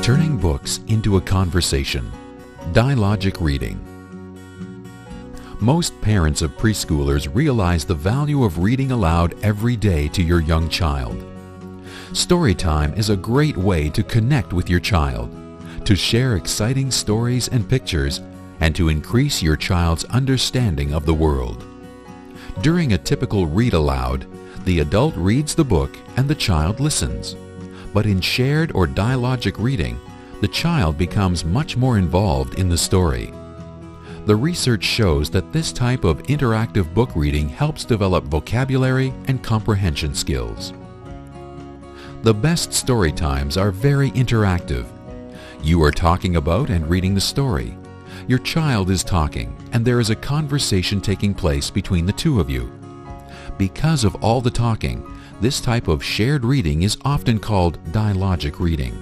Turning books into a conversation. Dialogic reading. Most parents of preschoolers realize the value of reading aloud every day to your young child. Storytime is a great way to connect with your child, to share exciting stories and pictures, and to increase your child's understanding of the world. During a typical read aloud, the adult reads the book and the child listens. But in shared or dialogic reading, the child becomes much more involved in the story. The research shows that this type of interactive book reading helps develop vocabulary and comprehension skills. The best story times are very interactive. You are talking about and reading the story. Your child is talking, and there is a conversation taking place between the two of you. Because of all the talking, this type of shared reading is often called dialogic reading.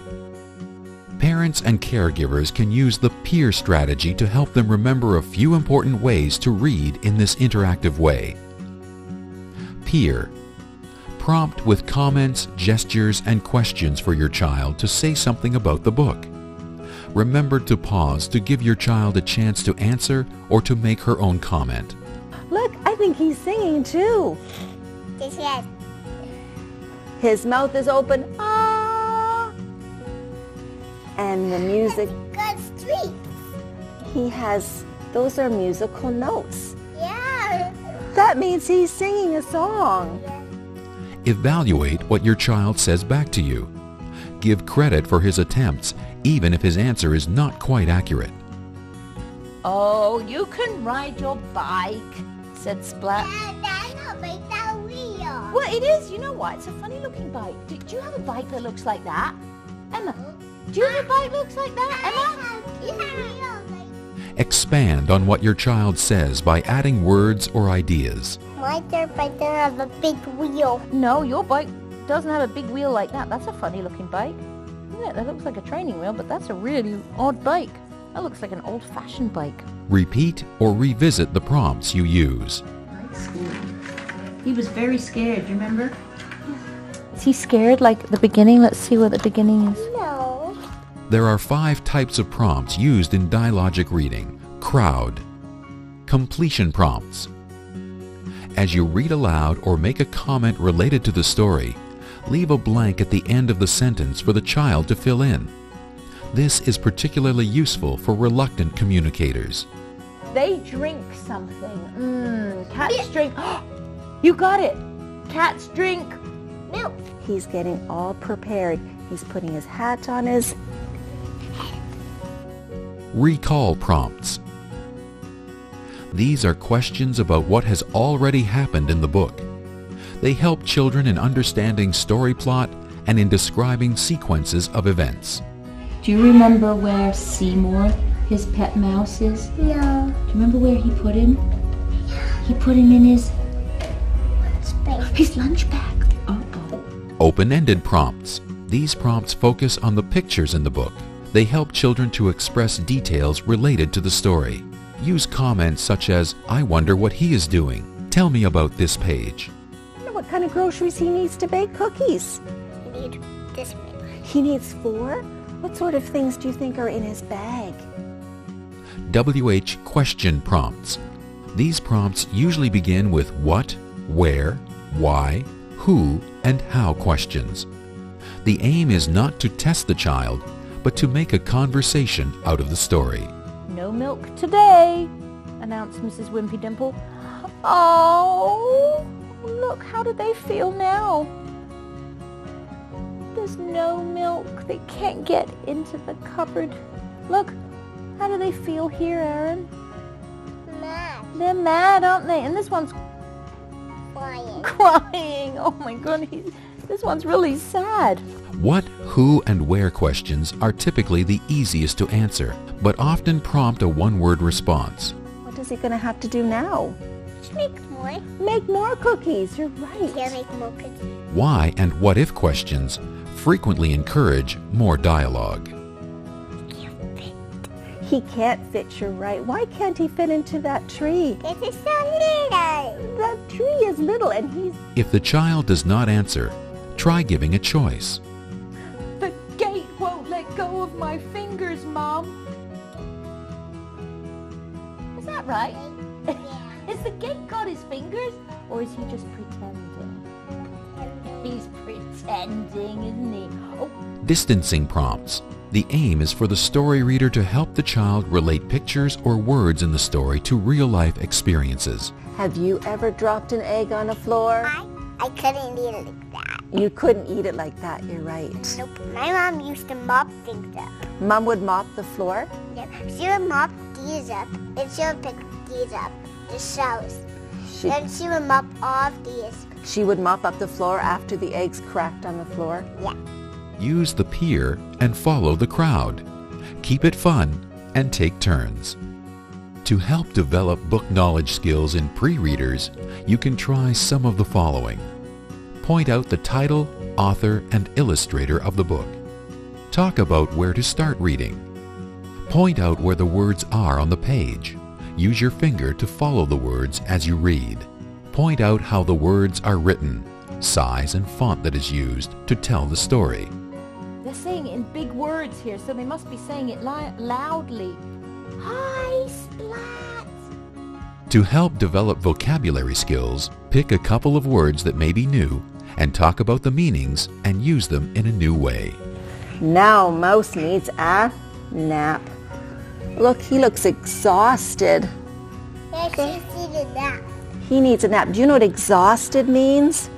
Parents and caregivers can use the peer strategy to help them remember a few important ways to read in this interactive way. Peer. Prompt with comments, gestures, and questions for your child to say something about the book. Remember to pause to give your child a chance to answer or to make her own comment. Look, I think he's singing too. Yes. His mouth is open. Ah! And the music. Good streaks. He has, those are musical notes. Yeah. That means he's singing a song. Evaluate what your child says back to you. Give credit for his attempts, even if his answer is not quite accurate. Oh, you can ride your bike, said Splat. That's not like that wheel. Well, it is. You know what? It's a funny looking bike. Do you have a bike that looks like that? Emma, do you have a bike that looks like that? Emma? Expand on what your child says by adding words or ideas. My dirt bike doesn't have a big wheel. No, your bike doesn't have a big wheel like that. That's a funny looking bike. Isn't it? That looks like a training wheel, but that's a really odd bike. That looks like an old-fashioned bike. Repeat or revisit the prompts you use. He was very scared, you remember? Is he scared like the beginning? Let's see what the beginning is. No. There are 5 types of prompts used in dialogic reading. Crowd. Completion prompts. As you read aloud or make a comment related to the story, leave a blank at the end of the sentence for the child to fill in. This is particularly useful for reluctant communicators. They drink something. Cats drink. You got it. Cats drink milk. He's getting all prepared. He's putting his hat on his... Recall prompts. These are questions about what has already happened in the book. They help children in understanding story plot and in describing sequences of events. Do you remember where Seymour, his pet mouse, is? No. Do you remember where he put him? He put him in his lunch bag. Open-ended prompts. These prompts focus on the pictures in the book. They help children to express details related to the story. Use comments such as, "I wonder what he is doing. Tell me about this page." I wonder what kind of groceries he needs to bake cookies. You need this many. He needs 4? What sort of things do you think are in his bag? WH question prompts. These prompts usually begin with what, where, why, who, and how questions. The aim is not to test the child, but to make a conversation out of the story. No milk today, announced Mrs. Wimpy Dimple. Oh, look, how do they feel now? There's no milk. They can't get into the cupboard. Look, how do they feel here, Aaron? Mad. They're mad, aren't they? And this one's crying. Oh my goodness, this one's really sad. What, who, and where questions are typically the easiest to answer, but often prompt a one-word response. What is he going to have to do now? Just make more. Make more cookies. You're right. Yeah, make more cookies. Why and what if questions frequently encourage more dialogue. He can't fit, you're right. Why can't he fit into that tree? This is so little. That tree is little and he's... If the child does not answer, try giving a choice. of my fingers, Mom. Is that right? Has the gate got his fingers, or is he just pretending? He's pretending, isn't he? Oh, Distancing prompts. The aim is for the story reader to help the child relate pictures or words in the story to real-life experiences. Have you ever dropped an egg on the floor? I couldn't eat it like that. You couldn't eat it like that, you're right. Nope. My mom used to mop things up. Mom would mop the floor? Yep. She would mop these up, and she would pick these up, the shells. Then she would mop all of these. She would mop up the floor after the eggs cracked on the floor? Yeah. Use the peer and follow the crowd. Keep it fun and take turns. To help develop book knowledge skills in pre-readers, you can try some of the following. Point out the title, author, and illustrator of the book. Talk about where to start reading. Point out where the words are on the page. Use your finger to follow the words as you read. Point out how the words are written, size and font that is used to tell the story. they're saying it in big words here, so they must be saying it loudly. Hi, Splat! To help develop vocabulary skills, pick a couple of words that may be new and talk about the meanings and use them in a new way. Now Mouse needs a nap. Look, he looks exhausted. Yeah, she's eating that. He needs a nap. Do you know what exhausted means?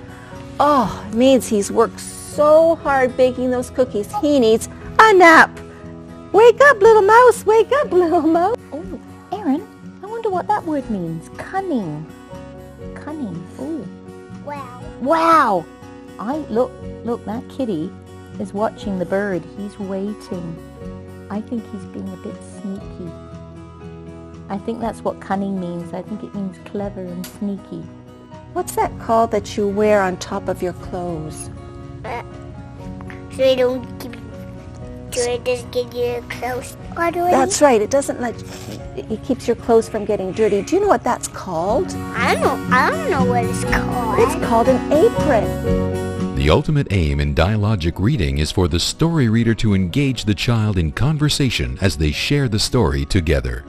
Oh, it means he's worked so hard baking those cookies. He needs a nap. Wake up, little mouse. Wake up, little mouse. Oh, Erin, I wonder what that word means. Cunning. Cunning. Oh. Well, Wow! Look, that kitty is watching the bird. He's waiting. I think he's being a bit sneaky. I think that's what cunning means. I think it means clever and sneaky. What's that called that you wear on top of your clothes? so it doesn't get your clothes dirty. That's right. It doesn't let it keeps your clothes from getting dirty. Do you know what that's called? I don't know what it's called. It's called an apron. The ultimate aim in dialogic reading is for the story reader to engage the child in conversation as they share the story together.